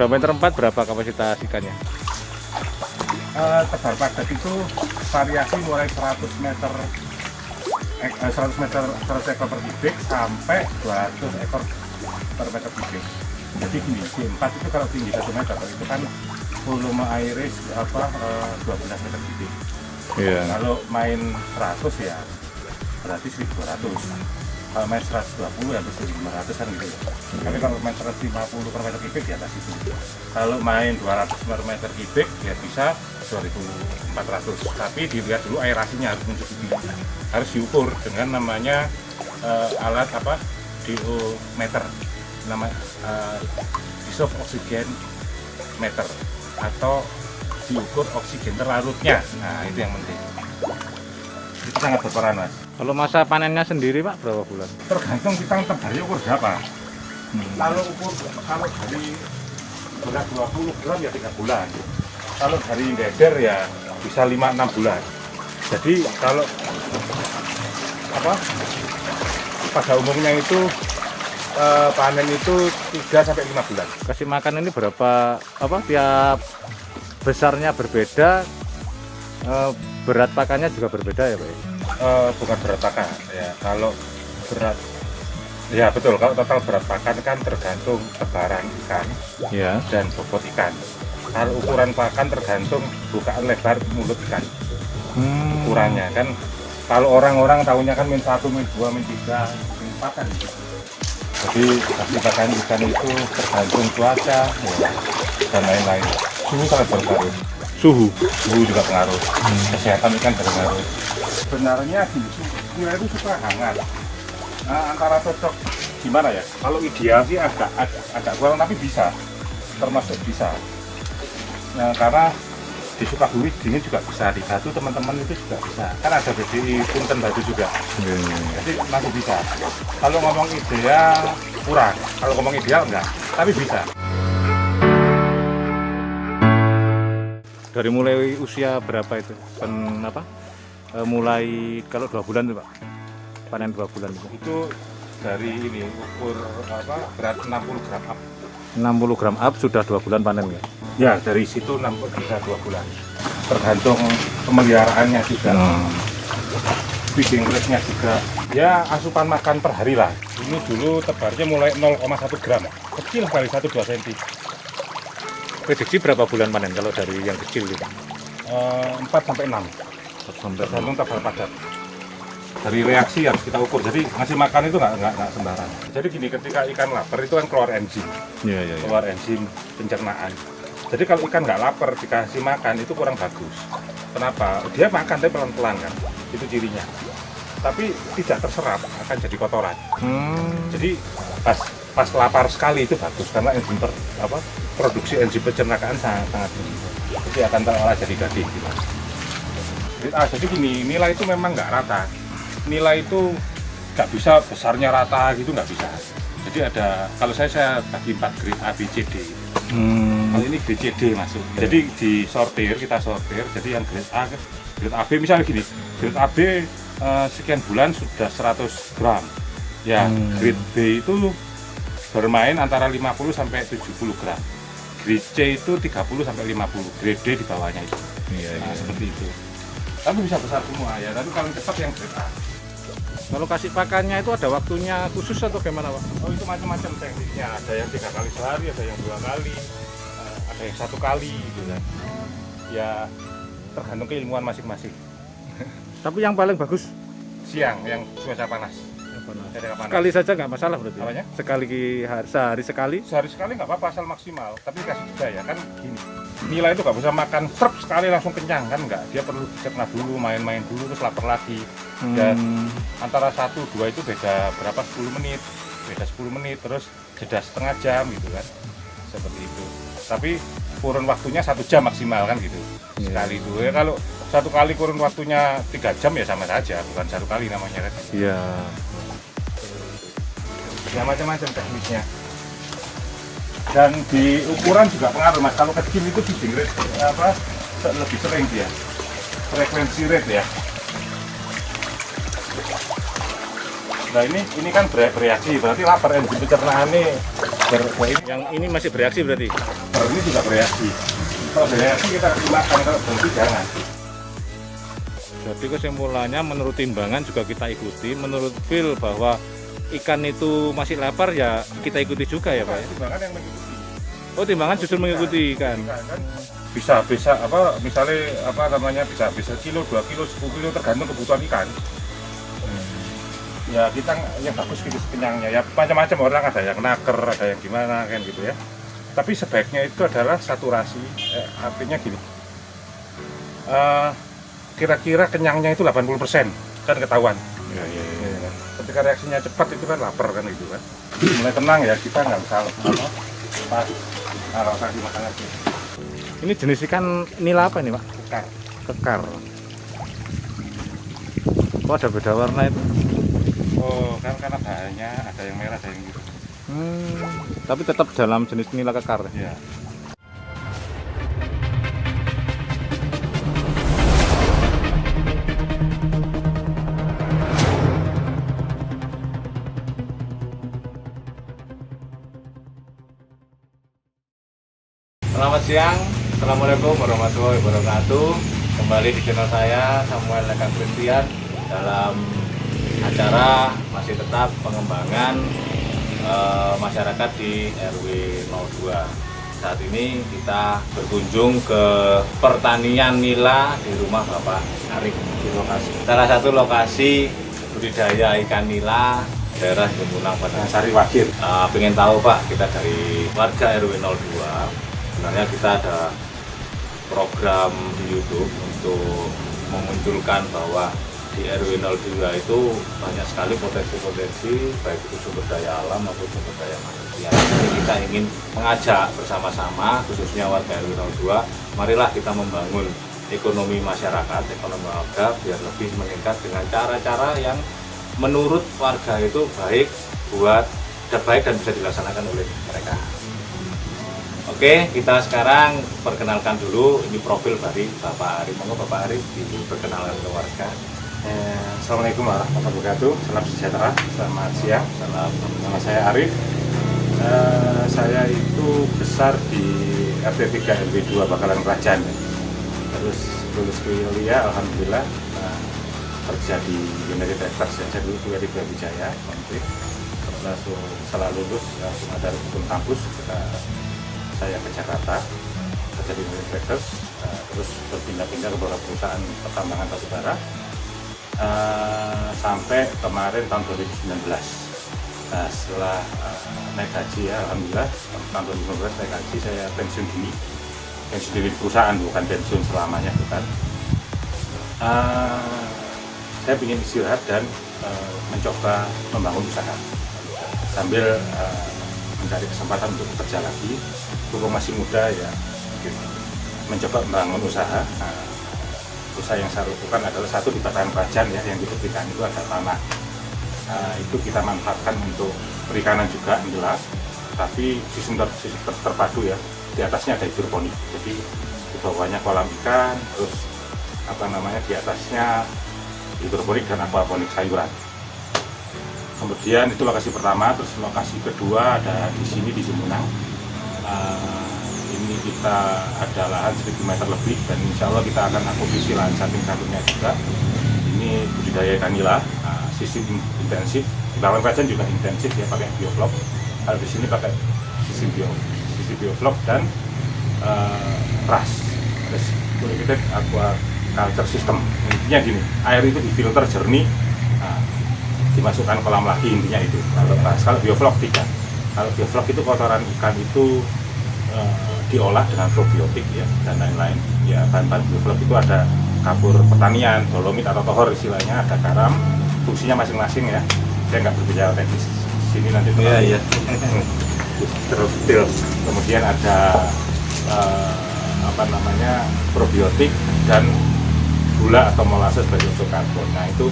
diameter 4 berapa kapasitas ikannya? Tebar padat itu variasi mulai 100 ekor per kubik sampai 200 ekor per meter kubik. Jadi gini, D4 itu kalau tinggi 1 meter itu kan volume airnya 12 meter kubik. Iya. Kalau main 100 ya berarti 1200. Kalau main 120 ya 1500 kan gitu ya. Tapi kalau main 150 per meter kubik ya atas itu. Kalau main 200 per meter kubik ya bisa 2400. Tapi dilihat dulu aerasinya harus mencukupi. Harus diukur dengan namanya alat diometer, nama dissolved oxygen meter, atau diukur oksigen terlarutnya. Nah itu yang penting. Itu sangat berperan, Mas. Kalau masa panennya sendiri Pak berapa bulan? Tergantung kita tebarnya ukur berapa. Kalau dari berat 20 gram ya 3 bulan. Kalau dari deder ya bisa 5-6 bulan. Jadi kalau pada umumnya itu panen itu 3-5 bulan. Kasih makan ini berapa tiap besarnya berbeda, berat pakannya juga berbeda ya Pak? Bukan berat pakan ya. Kalau berat ya betul, kalau total berat pakan kan tergantung tebaran ikan Ya. dan bobot ikan. Kalau ukuran pakan tergantung bukaan lebar mulut ikan. Ukurannya kan, kalau orang-orang tahunya kan min 1, min 2, min 3, min 4 kan. Jadi kasih pakan ikan itu tergantung cuaca ya, dan lain-lain. Suhu sangat berpengaruh. Suhu Juga pengaruh. Kesehatan ikan berpengaruh. Sebenarnya nilai itu suka hangat. Nah, antara cocok gimana ya? Kalau ideal sih agak kurang, tapi bisa, termasuk bisa. Nah, karena di Sukabumi dingin juga bisa, di Batu teman-teman itu juga bisa. Kan ada BDI Punten Batu juga. Jadi masih bisa. Kalau ngomong ideal kurang, kalau ngomong ideal enggak, tapi bisa. dari mulai usia berapa itu? Mulai kalau 2 bulan tuh Pak, panen 2 bulan itu. Itu dari ini ukur berat 60 gram up. 60 gram up sudah 2 bulan panen ya? Ya, dari situ 60 bisa 2 bulan. Tergantung pemeliharaannya juga. Feeding rate-nya juga. Ya, asupan makan per hari lah. Ini dulu tebarnya mulai 0,1 gram. Kecil kali 1-2 cm. Prediksi berapa bulan panen kalau dari yang kecil itu? 4-6. Tergantung tebar padat. Dari reaksi harus kita ukur. Jadi ngasih makan itu nggak sembarang. Jadi gini, ketika ikan lapar itu kan keluar enzim. Iya. Keluar enzim pencernaan. Jadi kalau ikan nggak lapar dikasih makan itu kurang bagus. Kenapa? Dia makan tapi pelan-pelan kan. Itu cirinya. Tapi tidak terserap, akan jadi kotoran. Jadi pas lapar sekali itu bagus karena enzim produksi enzim pencernaan sangat tinggi. Jadi akan terolah jadi daging gitu. Jadi gini, nilai itu memang nggak rata. Nilai itu nggak bisa besarnya rata gitu, nggak bisa. Jadi ada, kalau saya bagi 4 grade A, B, C, D. Kalau ini grade C, D masuk. Jadi kita sortir. Jadi yang grade A, grade AB misalnya gini, grade AB sekian bulan sudah 100 gram. Ya, grade B itu bermain antara 50 sampai 70 gram. Grade C itu 30 sampai 50. Grade D di bawahnya itu. Nah, seperti itu. Tapi bisa besar semua ya, tapi paling cepat yang grade A. Kalau kasih pakannya itu ada waktunya khusus atau gimana Pak? Oh, itu macam-macam tekniknya. Ada yang 3 kali sehari, ada yang 2 kali, ada yang 1 kali gitu kan. Ya tergantung keilmuan masing-masing. Tapi yang paling bagus Siang yang cuaca panas. sekali saja nggak masalah berarti? Apanya? Sehari sekali? Sehari sekali nggak apa-apa, asal maksimal. Tapi kasih juga ya kan gini. Nila itu nggak bisa makan serp sekali langsung kenyang kan nggak. Dia perlu dicerna dulu, main-main dulu, terus lapar lagi. Dan antara 1-2 itu beda berapa 10 menit. Beda 10 menit, terus jeda setengah jam gitu kan. Seperti itu. Tapi kurun waktunya 1 jam maksimal kan gitu. Sekali itu. Ya, kalau 1 kali kurun waktunya 3 jam ya sama saja, bukan 1 kali namanya kan. Iya. Ya macam-macam tekniknya. Dan di ukuran juga pengaruh Mas. Kalau kecil itu feeding rate lebih sering dia. Frekuensi rate ya. Nah ini kan bereaksi, berarti lapar enzim pencernaan ini Yang ini masih bereaksi berarti? ini juga bereaksi. Kalau bereaksi kita kasih makan, kalau berhenti jangan. Jadi kesimpulannya menurut timbangan juga kita ikuti, menurut Phil bahwa ikan itu masih lapar ya kita ikuti juga ya Pak ya? Timbangan yang mengikuti. Oh timbangan justru mengikuti ikan? Kan bisa apa misalnya apa namanya bisa kilo, 2 kilo, 10 kilo tergantung kebutuhan ikan. Ya kita yang bagus gitu kenyangnya ya macam-macam orang, ada yang naker, ada yang gimana kan gitu ya. Tapi sebaiknya itu adalah saturasi, artinya gini. Kira-kira kenyangnya itu 80% kan ketahuan. Ya. Ketika reaksinya cepat itu kan lapar kan itu kan. Mulai tenang ya, kita nggak usah pas kalau kasih makan lagi. Ini jenis ikan nila apa ini Pak? Kekar. Kekar. Kok ada beda warna itu? Oh kan karena bahannya ada yang merah, ada yang biru. Tapi tetap dalam jenis nila kekar. Ya. Selamat siang, Assalamualaikum warahmatullahi wabarakatuh. Kembali di channel saya Samuel Eka Christian dalam acara masih tetap pengembangan masyarakat di RW 02. Saat ini kita berkunjung ke pertanian nila di rumah Bapak Arif di lokasi. Salah satu lokasi budidaya ikan nila daerah Jemunang pada Sari Wakir. Pengen tahu Pak, kita dari warga RW 02. Sebenarnya kita ada program di YouTube untuk memunculkan bahwa di RW 02 itu banyak sekali potensi-potensi baik itu sumber daya alam maupun sumber daya manusia. Jadi kita ingin mengajak bersama-sama khususnya warga RW 02, marilah kita membangun ekonomi masyarakat, ekonomi warga biar lebih meningkat dengan cara-cara yang menurut warga itu baik dan bisa dilaksanakan oleh mereka. Oke, kita sekarang perkenalkan dulu ini profil dari Bapak Arif. Monggo Bapak Arif diperkenalkan ke warga. Assalamualaikum warahmatullahi wabarakatuh. Salam sejahtera. Selamat siang. Salam. Nama saya Arif. Saya itu besar di RT 3 RW 2 Bakalan Kerajaan. Terus lulus kuliah, alhamdulillah kerja di United Tractors. Saya dulu kuliah di Brawijaya, setelah lulus langsung ada hukum kampus. Saya ke Jakarta kerja di United Tractors, terus berpindah-pindah ke beberapa perusahaan pertambangan batubara sampai kemarin tahun 2019. Nah, setelah naik gaji ya, alhamdulillah tahun 2019 naik gaji, saya pensiun dini di perusahaan, bukan pensiun selamanya, bukan. Saya ingin istirahat dan mencoba membangun usaha sambil mencari kesempatan untuk bekerja lagi. Mumpung masih muda ya, mencoba membangun usaha. Usaha yang saya lakukan adalah satu di Bakalan Kerajaan ya, yang dibuktikan itu ada tanah. Itu kita manfaatkan untuk perikanan juga nila, tapi sistem terpadu ya. Di atasnya ada hidroponik, jadi di bawahnya kolam ikan, terus di atasnya hidroponik dan aquaponik sayuran. Kemudian itu lokasi pertama, terus lokasi kedua ada di sini di Jemunang. Ini kita ada lahan 1000 meter lebih dan insya Allah kita akan akuisisi lahan samping kantornya juga. Ini budidaya ikan nila, sistem intensif. Di Bakalan Kerajaan juga intensif ya, pakai bioflok. Kalau di sini pakai sistem bioflok dan RAS, Regulated Aquaculture System. Intinya gini, air itu difilter jernih, dimasukkan kolam lagi, intinya itu. Kalau bioflok tidak. Kalau bioflok itu kotoran ikan itu diolah dengan probiotik ya dan lain-lain. Ya bahan-bahan bioflok itu ada kapur pertanian, dolomit atau tohor istilahnya, ada garam, fungsinya masing-masing ya. Saya nggak berbicara teknis. Sini nanti terus detail. Kemudian ada probiotik dan gula atau molasses sebagai untuk karbon. Nah itu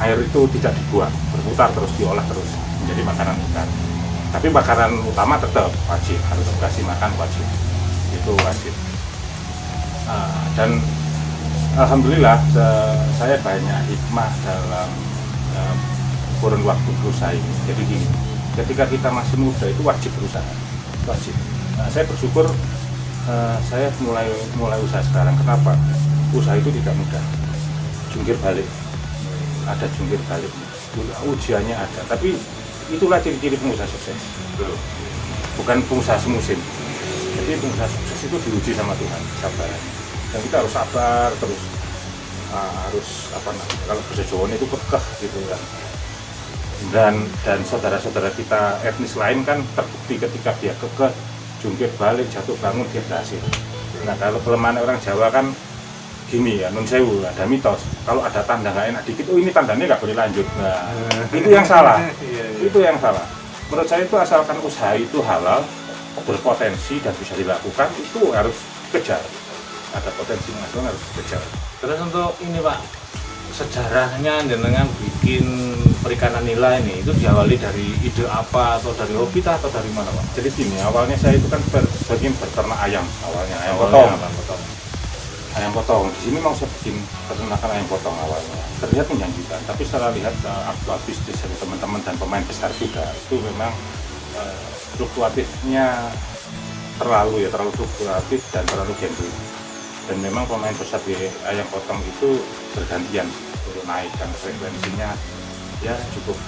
air itu tidak dibuang, berputar terus, diolah terus menjadi makanan ikan. Tapi makanan utama tetap wajib, harus dikasih makan wajib, itu wajib. Dan alhamdulillah saya banyak hikmah dalam kurun waktu berusaha ini. Jadi gini, ketika kita masih muda itu wajib berusaha, wajib. Nah, saya bersyukur saya mulai usaha sekarang. Kenapa? Usaha itu tidak mudah. Jungkir balik, ada jungkir balik. Ujiannya ada, tapi itulah ciri-ciri pengusaha sukses. Bukan pengusaha semusim. Jadi pengusaha sukses itu diuji sama Tuhan, sabaran. Dan kita harus sabar terus. Harus apa namanya? Kalau bahasa Jawa itu kekeh gitu kan. Dan saudara-saudara kita etnis lain kan terbukti ketika dia kekeh, jungkir balik, jatuh bangun, dia berhasil. Nah, kalau kelemahan orang Jawa kan gini ya, nun sewu, ada mitos, kalau ada tanda nggak enak dikit, oh ini tandanya nggak boleh lanjut. Nah, itu yang salah. Itu yang salah. Menurut saya itu asalkan usaha itu halal, berpotensi dan bisa dilakukan, itu harus kejar. Ada potensi nasional harus kejar. Terus untuk ini Pak, sejarahnya jenengan bikin perikanan nila ini itu diawali dari ide apa, atau dari hobi atau dari mana Pak? Jadi gini, awalnya saya itu kan bagian berternak ayam awalnya, ayam Awalnya potong. potong. Ayam potong. Di sini mau saya bikin peternakan ayam potong awalnya. Terlihat menjanjikan, tapi setelah lihat aktual bisnis dari teman-teman dan pemain besar juga, itu memang fluktuatifnya terlalu fluktuatif dan terlalu genuine. Dan memang pemain besar di ayam potong itu bergantian untuk naik, dan frekuensinya ya cukup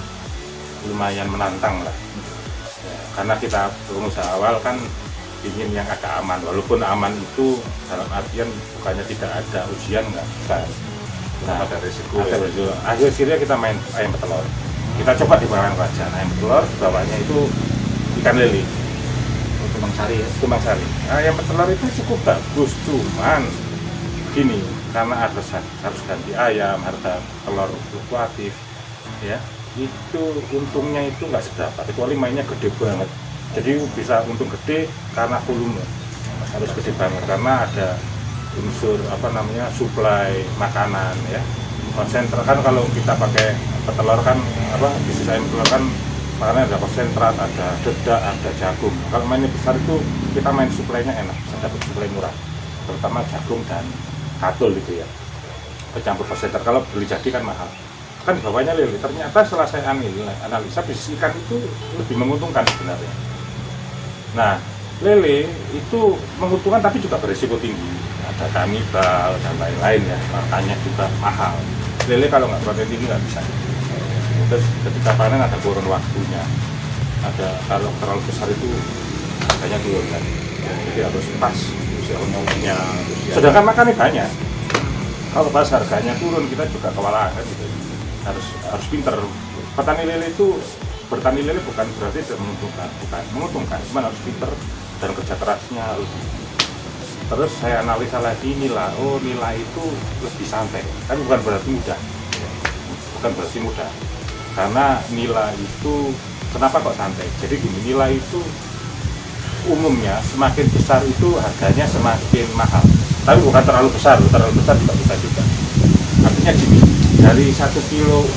lumayan menantang lah. Ya, karena kita pengusaha awal kan ingin yang agak aman, walaupun aman itu dalam artian bukannya tidak ada ujian, nggak bukan. Nah, Ada risiko. ada risiko. Akhirnya kita main ayam petelur. Kita coba di bawah wajan ayam petelur, bawahnya itu ikan lele. Tumbang Sari ya. Tumbang Sari. Ayam petelur itu cukup bagus, cuman gini, karena harus ganti ayam, harga telur fluktuatif, ya itu untungnya itu nggak seberapa, kecuali mainnya gede banget. Jadi bisa untung gede karena volume harus gede banget, karena ada unsur apa namanya suplai makanan ya, konsentrat. Kan kalau kita pakai petelur kan bisnis ayam petelur kan makannya ada konsentrat, ada dedak, ada jagung. Kalau mainnya besar itu kita main suplainya enak, bisa dapat suplai murah, terutama jagung dan katul gitu ya, bercampur konsentrat. Kalau beli jadi kan mahal. Kan di bawahnya lele. Ternyata setelah saya analisa, bisnis ikan itu lebih menguntungkan sebenarnya. Nah, lele itu menguntungkan tapi juga berisiko tinggi. Ada kanibal dan lain-lain ya, makanya juga mahal. Lele kalau nggak protein tinggi nggak bisa. Terus ketika panen ada kurun waktunya. Kalau terlalu besar itu harganya turun kan. Jadi harus pas usia umurnya. Sedangkan makannya banyak. Kalau pas harganya turun kita juga kewalahan gitu. Harus pinter. Petani lele itu bertani lele bukan berarti tidak menguntungkan, cuma harus pinter dan kerja kerasnya harus. Terus saya analisa lagi nila, nila itu lebih santai, tapi bukan berarti mudah, karena nila itu kenapa kok santai? Jadi gini, nila itu umumnya semakin besar itu harganya semakin mahal, tapi bukan terlalu besar juga bisa juga. Artinya gini, dari 1 kilo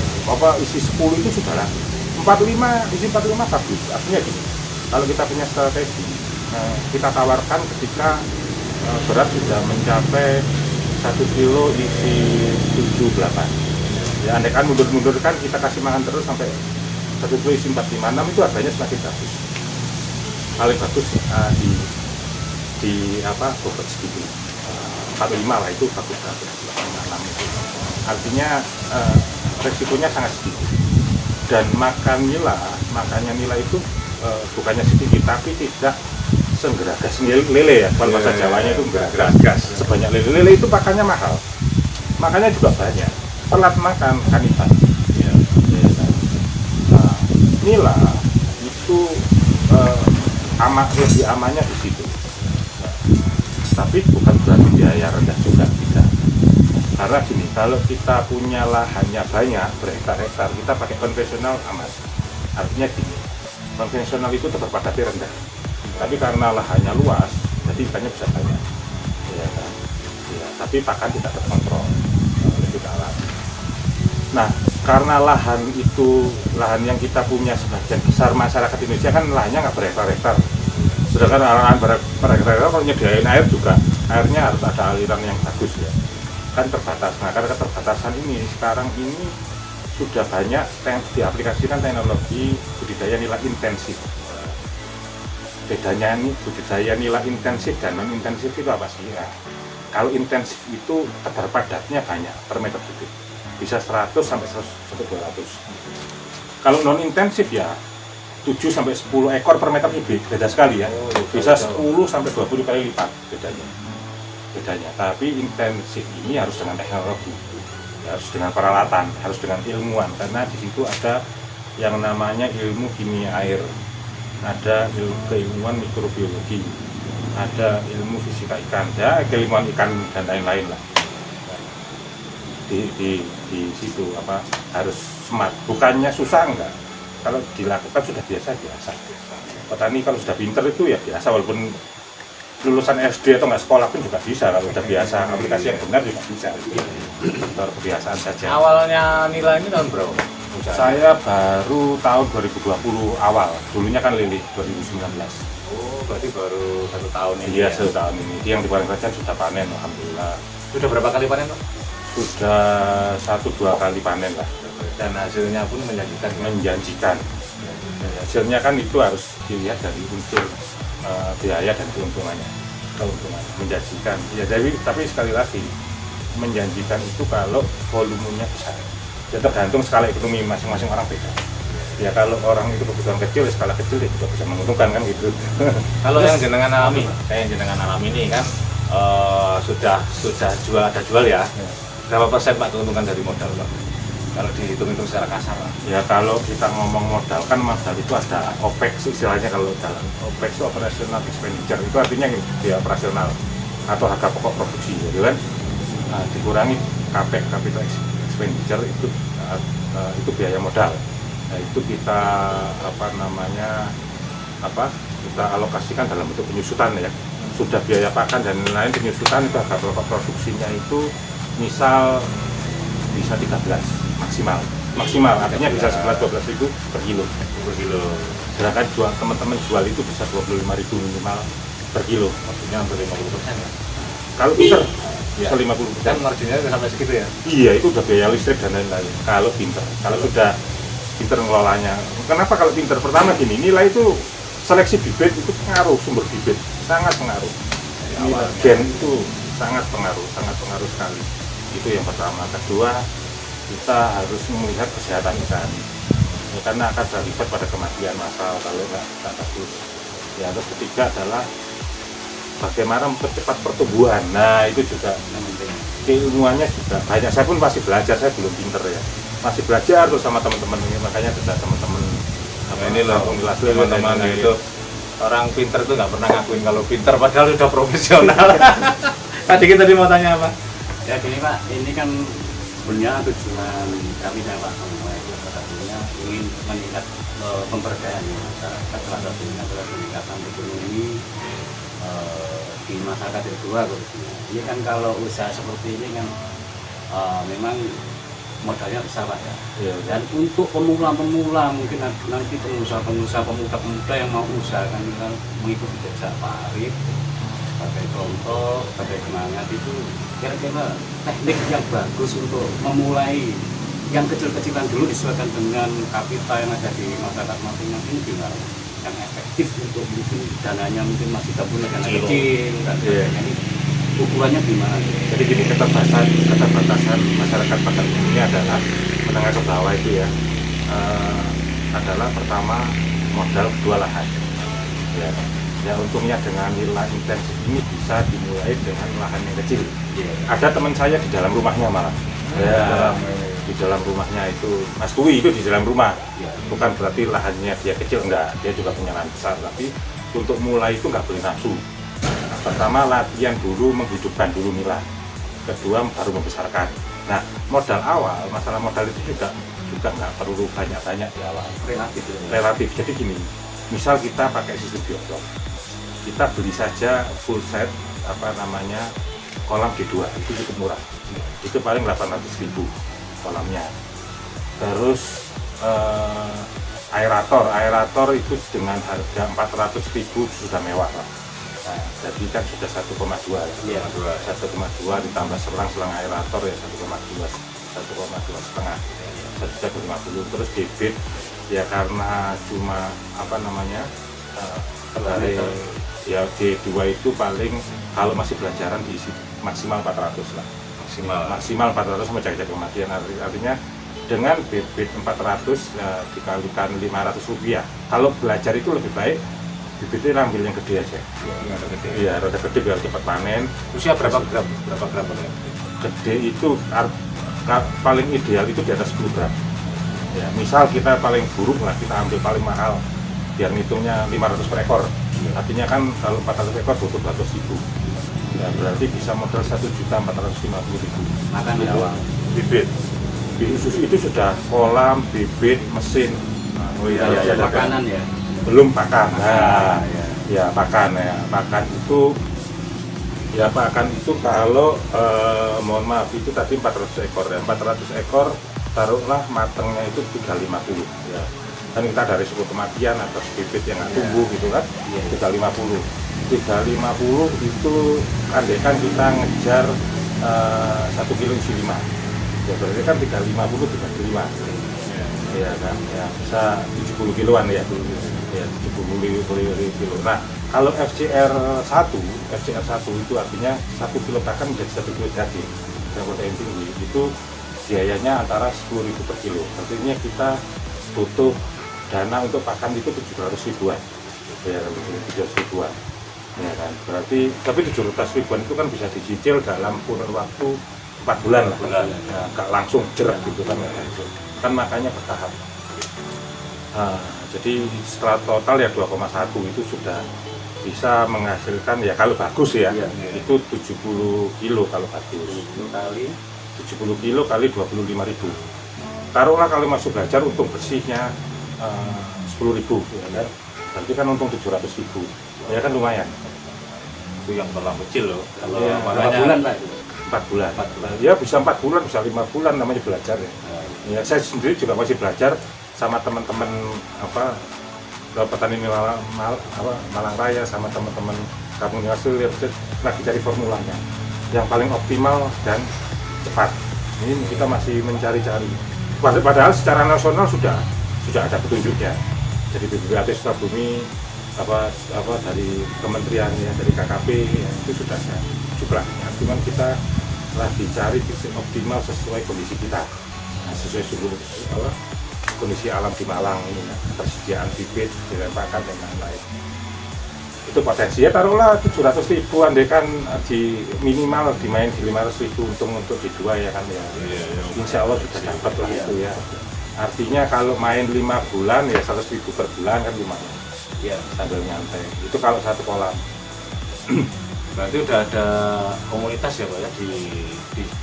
isi 10 itu sudah laku. 45 bagus. Artinya gini, kalau kita punya strategi, kita tawarkan ketika berat sudah mencapai 1 kilo isi 7-8. Ya, andai kan mundur-mundur kan kita kasih makan terus sampai 1 kilo isi 4-5-6, itu harganya semakin bagus. Paling bagus di bobot segitu. 45 lah itu bagus. 5-6 itu. Artinya resikonya sangat sedikit. Dan makannya nila itu bukannya sedikit, tapi tidak segeragas lele ya. Kalau bahasa Jawanya itu geragas sebanyak lele itu pakannya mahal, makannya juga banyak, telat makan kanibal. Nah, nila itu lebih amannya di situ. Tapi bukan berarti biaya rendah juga, tidak. Karena gini, kalau kita punya lahannya banyak, berhektar-hektar, kita pakai konvensional aman. Artinya gini, konvensional itu tetap padatnya rendah. Tapi karena lahannya luas, jadi ikannya bisa banyak. Ya, kan? Ya, tapi pakan tidak terkontrol, lebih dalam. Nah, karena lahan yang kita punya sebagian besar masyarakat Indonesia kan lahannya nggak berhektar-hektar. Sedangkan lahan berhektar-hektar kalau nyediain air juga, airnya harus ada aliran yang bagus ya. Kan terbatas. Nah, karena keterbatasan ini sekarang ini sudah banyak diaplikasikan teknologi budidaya nila intensif. bedanya nih budidaya nila intensif dan non intensif itu apa sih? Nah, kalau intensif itu kadar padatnya banyak per meter kubik, bisa 100 sampai 100 sampai 200. Kalau non intensif ya 7 sampai 10 ekor per meter kubik, beda sekali ya. Bisa 10 sampai 20 kali lipat bedanya. Tapi intensif ini harus dengan teknologi, harus dengan peralatan, harus dengan ilmuwan, karena di situ ada yang namanya ilmu kimia air, ada keilmuan mikrobiologi, ada ilmu fisika ikan, ya keilmuan ikan dan lain-lain lah. Di situ apa harus smart, bukannya susah enggak. Kalau dilakukan sudah biasa. Petani kalau sudah pinter itu ya biasa, walaupun lulusan SD atau nggak sekolah pun juga bisa. Kalau sudah biasa aplikasi yang benar juga bisa. Kebiasaan saja. Awalnya nila ini tahun berapa? Saya baru tahun 2020 awal, dulunya kan lili 2019. Oh, berarti baru 1 tahun ini. Iya, 1 tahun ini. Yang di Padang Kerajaan sudah panen, alhamdulillah. Sudah berapa kali panen, Pak? Sudah 1-2 kali panen lah. Dan hasilnya pun menjanjikan. Hasilnya kan itu harus dilihat dari unsur biaya dan keuntungannya. Menjanjikan. Ya, tapi sekali lagi menjanjikan itu kalau volumenya besar. Ya tergantung skala ekonomi masing-masing orang beda. Ya kalau orang itu kebutuhan kecil, skala kecil ya juga bisa menguntungkan kan gitu. Kalau yang jenengan alami, kayak yang jenengan alami ini kan sudah jual ya. Berapa persen Pak keuntungan dari modal Pak? Kalau dihitung-hitung secara kasar Pak? Ya kalau kita ngomong modal kan modal itu ada OPEX istilahnya, kalau dalam OPEX itu operational expenditure, itu artinya biaya operasional atau harga pokok produksi gitu kan. Nah, dikurangi CAPEX, capital expenditure itu biaya modal. Nah, itu kita kita alokasikan dalam bentuk penyusutan ya. Sudah biaya pakan dan lain-lain, penyusutan itu harga pokok produksinya itu misal bisa 13 maksimal artinya bisa 11-12 ribu per kilo. Sedangkan teman-teman jual itu bisa 25.000 minimal per kilo, maksudnya hampir 50% ya. Kalau pinter Ya. bisa 50%. Dan marginnya sampai segitu ya? Iya, itu udah biaya listrik dan lain-lain. Kalau pinter, kalau sudah pinter ngelolanya. Kenapa kalau pinter? Pertama gini, nilai itu seleksi bibit itu pengaruh, sumber bibit sangat pengaruh. Nilai gen itu sangat pengaruh sekali. Itu yang pertama. Kedua, kita harus melihat kesehatan ikan. Ya, karena akan terlibat pada kematian massal kalau nggak bagus. Ya, terus ketiga adalah bagaimana mempercepat pertumbuhan. Nah, itu juga keilmuannya juga banyak. Saya pun masih belajar, saya belum pinter ya. Masih belajar terus sama teman-teman ini, makanya ada teman-teman ini loh, teman-teman itu orang pinter itu nggak pernah ngakuin kalau pinter, padahal sudah profesional. Tadi mau tanya apa? Ya gini Pak, ini kan sebenarnya tujuan kami dan Pak Samuel itu satunya ingin meningkat pemberdayaan masyarakat, salah satunya adalah peningkatan ekonomi di masyarakat kedua khususnya. Ini kan kalau usaha seperti ini kan memang modalnya besar Pak ya. Ya, dan untuk pemula-pemula mungkin nanti pengusaha pemuda yang mau usahakan kan mengikuti jejak Pak Arif sebagai contoh, sebagai semangat itu kira-kira teknik yang bagus untuk memulai yang kecil-kecilan dulu disesuaikan dengan kapital yang ada di masyarakat masing-masing gimana? Yang efektif untuk mungkin dananya mungkin masih tak punya dana kecil dan sebagainya ini ukurannya gimana? Jadi gini, keterbatasan masyarakat pada umumnya adalah menengah ke bawah itu ya, adalah pertama modal, kedua lahan. Ya untungnya dengan nilai intensif ini bisa dimulai dengan lahan yang kecil. Ada teman saya di dalam rumahnya malah. Di dalam rumahnya itu Mas Tui itu di dalam rumah. Bukan berarti lahannya dia kecil, enggak, dia juga punya lahan besar, tapi untuk mulai itu nggak boleh nafsu. Pertama latihan dulu, menghidupkan dulu nila. Kedua baru membesarkan. Nah, modal awal, masalah modal itu juga nggak perlu banyak-banyak di awal. Relatif. Jadi gini, misal kita pakai sistem biotop, kita beli saja full set kolam D2 itu cukup murah. Itu paling 800.000 kolamnya. Terus aerator itu dengan harga 400.000 sudah mewah lah. Nah, jadi kan sudah 1,2 ya. 1,2 ditambah selang aerator ya 1,2 setengah. 1,50. Terus debit ya karena cuma paling ya D2 itu paling kalau masih belajaran diisi maksimal 400 lah, maksimal 400 sama jaga kematian. Artinya dengan bibit 400 dikalikan 500 rupiah. Kalau belajar itu lebih baik bibitnya ambil yang gede aja. Iya, rada gede biar cepat panen. Usia berapa gram? Berapa gram ya? Gede itu paling ideal itu di atas 10 gram. Ya, misal kita paling buruk lah, kita ambil paling mahal biar ngitungnya 500 per ekor. Artinya kan kalau 400 ekor butuh 200.000. Ya, berarti bisa modal 1.450.000. Makan di awal. Bibit. Bibit susu itu sudah kolam, bibit, mesin. Oh iya, Ya, makanan ya. Belum pakan. Nah, ya. ya pakan ya. Pakan itu kalau mohon maaf itu tadi 400 ekor ya. 400 ekor taruhlah matangnya itu 350 ya. Kan kita dari suku kematian atau bibit yang nggak tumbuh gitu kan. 350 itu andaikan kita ngejar 1 kilo isi 5 ya, berarti kan 350 3 ya kan ya, bisa 70 kiloan ya, 70 kilo. Nah kalau FCR1 itu artinya 1 kilo pakan menjadi 1 kilo daging yang protein tinggi, itu biayanya antara 10.000 per kilo. Artinya kita butuh dana untuk pakan itu 700 ribuan ya, 700 ribuan ya kan, berarti tapi 700 ribuan itu kan bisa dicicil dalam kurun waktu 4 bulan lah, ya, gak langsung jerak gitu kan, kan makanya bertahap. Jadi setelah total ya 2,1 itu sudah bisa menghasilkan ya kalau bagus ya, itu 70 kilo kalau bagus, 70 kilo kali 25.000. Taruhlah kalau masuk belajar untung bersihnya 10.000 ya kan, berarti kan untung 700.000 ya kan, lumayan. Itu yang terlalu kecil loh. Kalau ya, makanya 4 bulan Pak. 4 bulan. Ya bisa 4 bulan, bisa 5 bulan, namanya belajar ya. Ya saya sendiri juga masih belajar sama teman-teman petani Malang Raya, sama teman-teman Kampung Hasil lagi cari formulanya yang paling optimal dan cepat. Ini kita masih mencari-cari. Padahal secara nasional sudah ada petunjuknya. Jadi BPPT Sukabumi dari kementerian ya, dari KKP ya, itu sudah ada jumlahnya. Cuman kita lagi cari titik optimal sesuai kondisi kita, nah, sesuai kondisi alam di Malang ini, ya, ketersediaan bibit, pakan dan lain-lain. Itu potensinya taruhlah 700.000, andaikan di minimal dimain di 500.000 untuk di 2 ya kan ya. Insya Allah sudah dapat lah itu ya. Artinya kalau main 5 bulan ya 100.000 per bulan kan lumayan. Ya, sambil nyantai. Itu kalau satu kolam. Berarti udah ada komunitas ya Pak ya di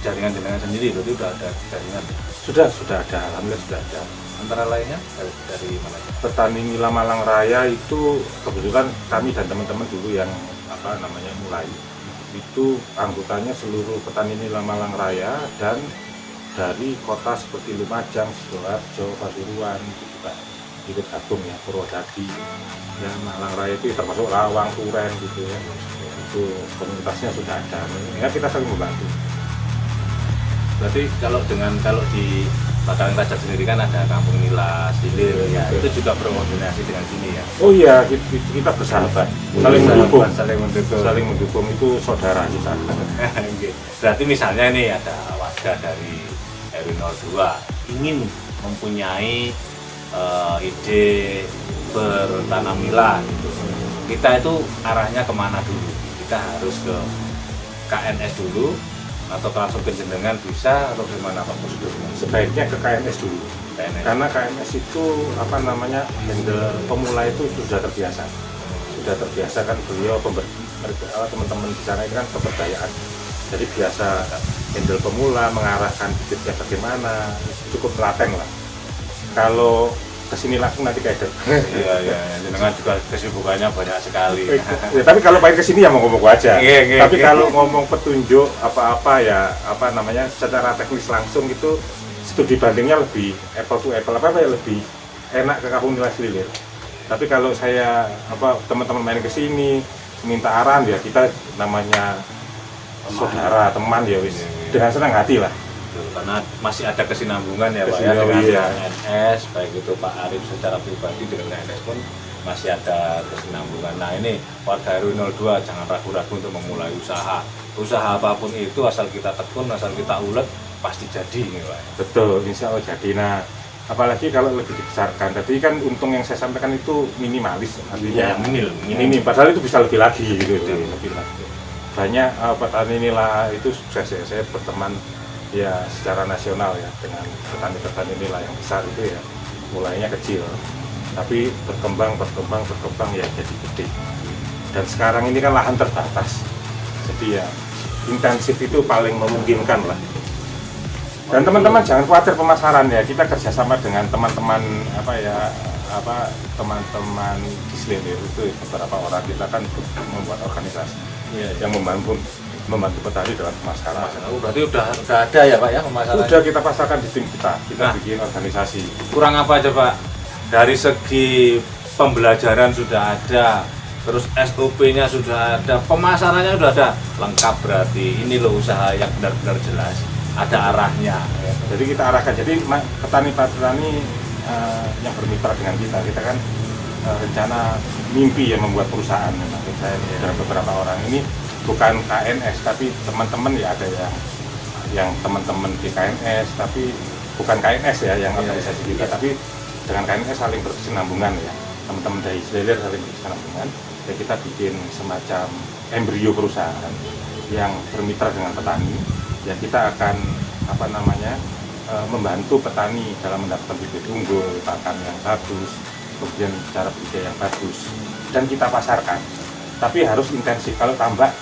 jaringan sendiri, berarti udah ada jaringan. Sudah ada, alhamdulillah sudah ada. Antara lainnya dari mana? Petani Nila Malang Raya itu kebetulan kami dan teman-teman dulu yang mulai. Itu anggotanya seluruh petani Nila Malang Raya dan dari kota seperti Lumajang, Sidoarjo, Pasuruan itu juga ikut gabung ya, Purwodadi, ya Malang Raya itu termasuk Lawang, Turen gitu ya. Itu komunitasnya sudah ada. Ya kita saling membantu. Berarti kalau di Bakalan Raja sendiri kan ada Kampung Nila, Silir, ya itu juga berkoordinasi dengan sini ya. Oh iya, kita bersahabat, saling mendukung itu saudara kita. Berarti misalnya nih ada warga dari RW 02 ingin mempunyai ide bertanam nila gitu. Kita itu arahnya kemana dulu? Kita harus ke KNS dulu atau langsung ke jenengan bisa atau gimana Pak prosedurnya? Sebaiknya ke KNS dulu. Karena KNS itu handle pemula itu sudah terbiasa kan, beliau teman-teman di sana ini kan pemberdayaan, jadi biasa handle pemula, mengarahkan bibitnya bagaimana, cukup telaten lah. Kalau kesini langsung nanti kayak iya, jenengan juga kesibukannya banyak sekali. Ya, tapi kalau pengen kesini ya mau ngomong aja. Tapi kalau ngomong petunjuk apa-apa ya secara teknis langsung itu studi bandingnya lebih apple to apple ya, lebih enak ke Kampung Nila Sililir. Tapi kalau saya teman-teman main kesini minta arahan ya, kita namanya saudara teman ya wis dengan senang hati lah. Karena masih ada kesinambungan ya Pak ya, dengan KNS, baik itu Pak Arif secara pribadi dengan KNS pun masih ada kesinambungan. Nah ini warga RW 02 jangan ragu-ragu untuk memulai usaha. Usaha apapun itu asal kita tekun, asal kita ulet pasti jadi nih Pak. Betul, insya Allah jadi. Nah, apalagi kalau lebih dibesarkan. Tadi kan untung yang saya sampaikan itu minimalis, artinya minim. Padahal itu bisa lebih lagi gitu, lebih lagi. Banyak petani nila itu sukses ya. Saya berteman ya secara nasional ya dengan petani-petani nila yang besar itu ya. Mulainya kecil, tapi berkembang ya jadi gede. Dan sekarang ini kan lahan terbatas, jadi ya intensif itu paling memungkinkan lah. Dan teman-teman jangan khawatir pemasaran ya, kita kerjasama dengan teman-teman teman-teman Gislelir itu beberapa orang, kita kan membuat organisasi yang membantu petani dalam pemasaran. Berarti udah ada ya Pak ya pemasaran? Sudah kita pasarkan di tim kita bikin organisasi. Kurang apa aja Pak? Dari segi pembelajaran sudah ada, terus SOP-nya sudah ada, pemasarannya sudah ada, lengkap berarti. Ini loh usaha yang benar-benar jelas, ada arahnya. Jadi kita arahkan, jadi petani-petani yang bermitra dengan kita kan rencana mimpi ya membuat perusahaan. Memang saya dan beberapa orang ini bukan KNS, tapi teman-teman ya ada yang teman-teman di KNS, tapi bukan KNS ya yang organisasi kita, tapi dengan KNS saling berkesinambungan ya, teman-teman dari Gislelir saling berkesinambungan. Ya kita bikin semacam embrio perusahaan yang bermitra dengan petani. Ya kita akan membantu petani dalam mendapatkan bibit unggul, pakan yang bagus, kemudian cara budidaya yang bagus, dan kita pasarkan. Tapi harus intensif. Kalau tambak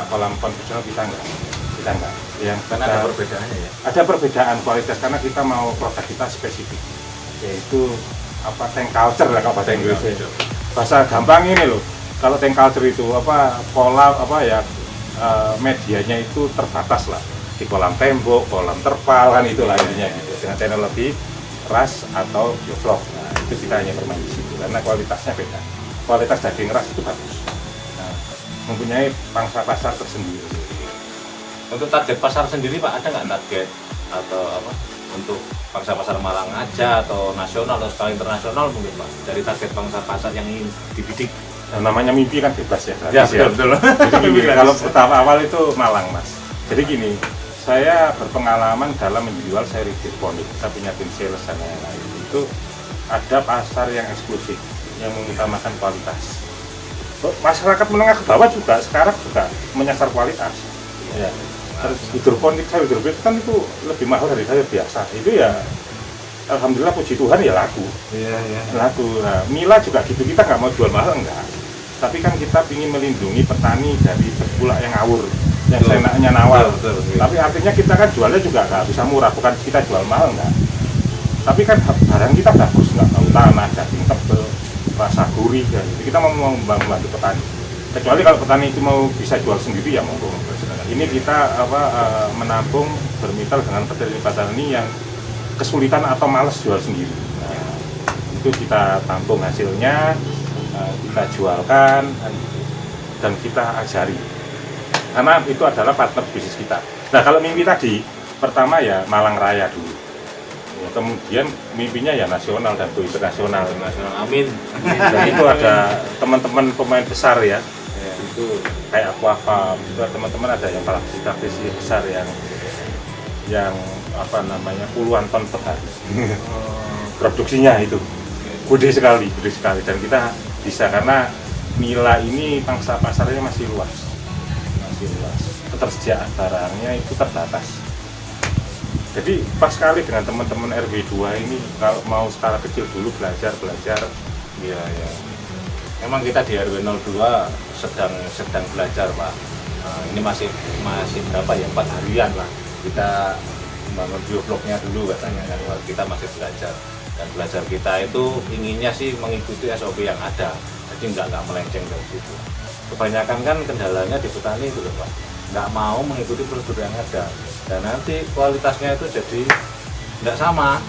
kolam konvensional kita enggak. Yang karena ada perbedaannya ya. Ada perbedaan kualitas karena kita mau produk kita spesifik, yaitu tank culture lah kalau bahasa Inggrisnya. Bahasa gampang ini loh. Kalau tank culture itu medianya itu terbatas lah. Di kolam tembok, kolam terpal kan itulah intinya gitu. Dengan teknologi ras atau bioflok. Nah, itu kita hanya bermain di situ karena kualitasnya beda. Kualitas daging ras itu bagus. Nah, mempunyai pangsa pasar tersendiri. Untuk target pasar sendiri Pak, ada nggak target atau untuk pangsa pasar Malang aja atau nasional atau skala internasional mungkin Pak, dari target pangsa pasar yang ingin dibidik? Nah, namanya mimpi kan bebas ya. Ya betul. Jadi gini, kalau pertama awal itu Malang Mas. Jadi gini, saya berpengalaman dalam menjual seri hidroponik, kita punya tim sales dan lain-lain. Itu ada pasar yang eksklusif, yang mengutamakan kualitas. Masyarakat menengah ke bawah juga sekarang juga menyasar kualitas. Ya. Terus hidroponik kan itu lebih mahal dari sayur biasa. Itu ya, alhamdulillah puji Tuhan ya laku. Iya. Laku. Nah, Mila juga gitu, kita nggak mau jual mahal enggak. Tapi kan kita ingin melindungi petani dari tengkulak yang ngawur, yang seenaknya nawar. Betul. Tapi artinya kita kan jualnya juga nggak bisa murah, bukan kita jual mahal enggak. Tapi kan barang kita bagus, nggak tahu tanah, daging tebel, rasa gurih, dan kita mau membantu petani. Kecuali kalau petani itu mau bisa jual sendiri ya monggo. Ini kita menampung bermitra dengan petani yang kesulitan atau malas jual sendiri. Nah, itu kita tampung hasilnya, kita jualkan dan kita ajari. Karena itu adalah partner bisnis kita. Nah kalau mimpi tadi, pertama ya Malang Raya dulu. Ya, kemudian mimpinya ya nasional dan internasional. Amin. Dan itu ada teman-teman pemain besar ya. Itu kayak Aquafarm, juga teman-teman ada yang praktisi besar yang puluhan ton per hari. Produksinya itu gede sekali dan kita bisa karena Mila ini pangsa pasarnya masih luas. Ketersediaan barangnya itu terbatas. Jadi pas sekali dengan teman-teman RW 2 ini kalau mau skala kecil dulu belajar. Iya. Memang kita di RW 02 sedang belajar Pak. Ini masih berapa ya, 4 harian lah kita membangun biobloknya dulu katanya kan, kita masih belajar. Dan belajar kita itu inginnya sih mengikuti SOP yang ada, jadi nggak melenceng dari situ. Kebanyakan kan kendalanya di petani itu Pak, nggak mau mengikuti prosedur yang ada, dan nanti kualitasnya itu jadi nggak sama.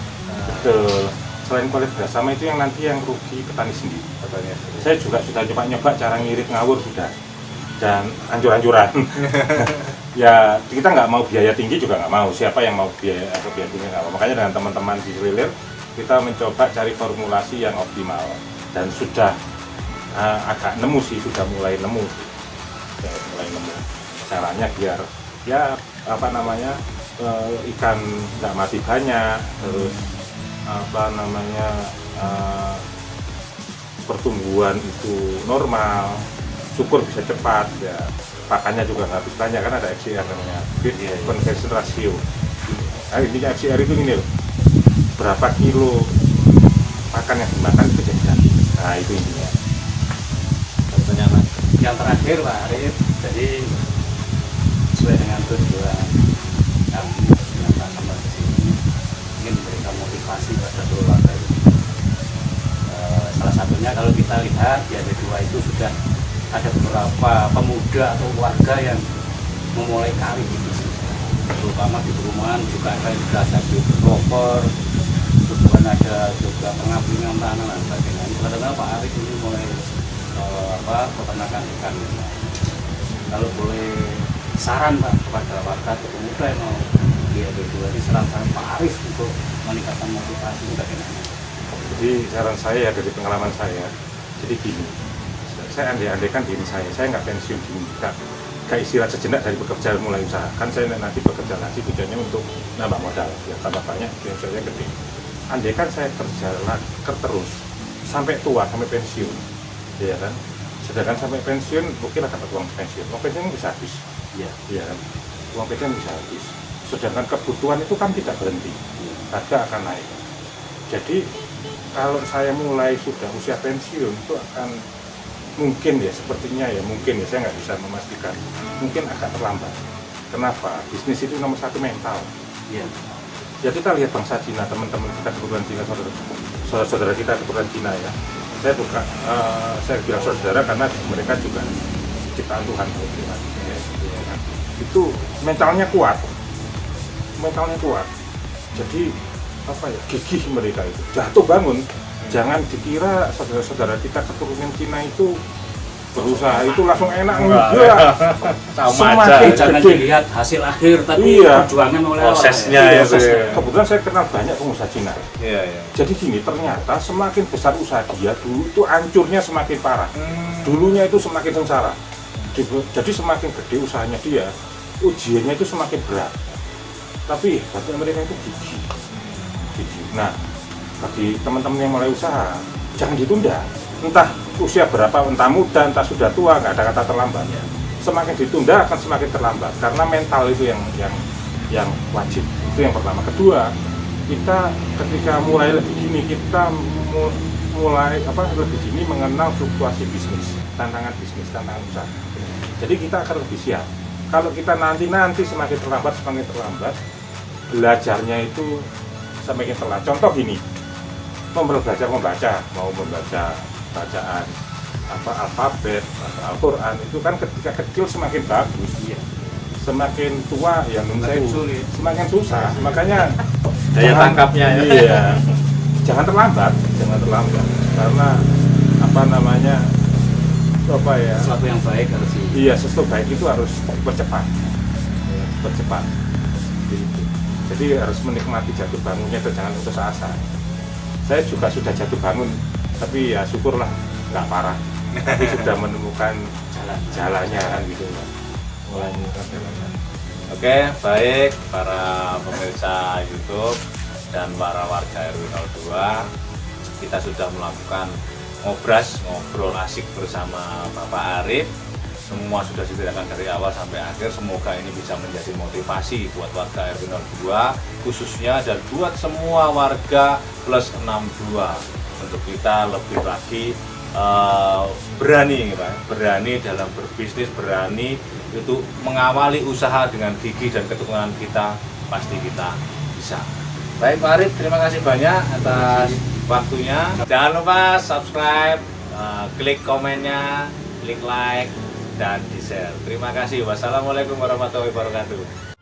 Betul. Selain kualitas sama itu yang nanti yang rugi petani sendiri. Saya juga sudah nyoba cara ngirit ngawur sudah, dan anjur-anjuran. Ya kita nggak mau biaya tinggi juga nggak mau. Siapa yang mau biaya tinggi nggak mau. Makanya dengan teman-teman di Gislelir kita mencoba cari formulasi yang optimal dan sudah agak nemu sih, sudah mulai nemu sih. Sudah mulai nemu caranya biar ya apa namanya ikan nggak mati banyak, terus apa namanya pertumbuhan itu normal, syukur bisa cepat ya, pakannya juga nggak habis banyak kan, ada FCR namanya feed conversion ratio. Nah, intinya FCR itu gini loh, berapa kilo pakan yang dimakan itu jadi. Nah itu intinya. Contohnya Mas. Yang terakhir Pak Arif, jadi sesuai dengan tujuan kami dengan teman di sini ingin memberikan motivasi pada keluarga ini. Salah satunya kalau kita lihat di RW 2 itu sudah ada beberapa pemuda atau warga yang memulai karir di sini, terutama di perumahan juga ada yang sudah jadi developer, kemudian ada juga pengampingan tanah dan sebagainya. Karena Pak Arif ini mulai peternakan ikan. Kalau boleh saran Pak kepada warga atau pemuda yang mau di RW 2 ini, saran-saran Pak Arif untuk meningkatkan motivasi itu bagaimana? Jadi saran saya ya dari pengalaman saya, jadi gini, saya andai-andaikan diri saya nggak pensiun dini, nggak istirahat sejenak dari bekerja mulai usaha. Kan saya nanti bekerja lagi tujuannya untuk nambah modal, ya tambah banyak, biasanya gede. Andaikan saya kerja terus sampai tua, sampai pensiun, ya kan. Sedangkan sampai pensiun, mungkin lah dapat uang pensiun. Uang pensiun bisa habis, ya kan. Uang pensiun bisa habis. Sedangkan kebutuhan itu kan tidak berhenti, harga akan naik. Jadi kalau saya mulai sudah usia pensiun itu akan mungkin ya, sepertinya ya mungkin ya, saya nggak bisa memastikan, mungkin agak terlambat. Kenapa? Bisnis itu nomor satu mental. Iya. Ya kita lihat bangsa Cina, teman-teman kita keturunan Cina, saudara kita keturunan Cina ya. Saya bilang saudara karena mereka juga ciptaan Tuhan. Itu mentalnya kuat, jadi apa ya, gigih mereka itu, jatuh bangun. Jangan dikira saudara-saudara kita keturunan Cina itu berusaha itu langsung enak, enggak. Sama aja. Jangan dilihat hasil akhir, tapi perjuangan oleh prosesnya Iya, ya. kebetulan saya kenal banyak pengusaha Cina. Iya. Jadi gini, ternyata semakin besar usaha dia dulu itu hancurnya semakin parah. Dulunya itu semakin sengsara. Jadi semakin gede usahanya dia, ujiannya itu semakin berat. Tapi bagi mereka itu gigih. Nah, bagi teman-teman yang mulai usaha, jangan ditunda. Entah usia berapa, entah muda, entah sudah tua, nggak ada kata terlambat. Semakin ditunda akan semakin terlambat, karena mental itu yang wajib. Itu yang pertama. Kedua, kita ketika mulai lebih dini, kita mulai lebih dini mengenal fluktuasi bisnis, tantangan usaha. Jadi kita akan lebih siap. Kalau kita nanti semakin terlambat, belajarnya itu semakin telat. Contoh gini, belajar membaca, mau membaca bacaan alfabet, Al-Quran itu kan ketika kecil semakin bagus, semakin tua ya semakin susah. Makanya daya tangkapnya ya. Iya, jangan terlambat, karena sesuatu yang baik harus sesuatu baik itu harus percepat. Gitu. Jadi harus menikmati jatuh bangunnya dan jangan putus asa. Saya juga sudah jatuh bangun, tapi ya syukurlah nggak parah. Tapi sudah menemukan jalannya kan gitu. Mulai menemukan jalannya. Oke, baik para pemirsa YouTube dan para warga RW 02, kita sudah melakukan ngobrol asik bersama Bapak Arif. Semua sudah diceritakan dari awal sampai akhir. Semoga ini bisa menjadi motivasi buat warga RW 02 khususnya, dan buat semua warga plus 62 untuk kita lebih lagi berani dalam berbisnis, berani itu mengawali usaha dengan gigi dan ketekunan kita, pasti kita bisa. Baik Pak Arif, terima kasih banyak atas waktunya. Jangan lupa subscribe, klik komennya, klik like, dan di share. Terima kasih. Wassalamualaikum warahmatullahi wabarakatuh.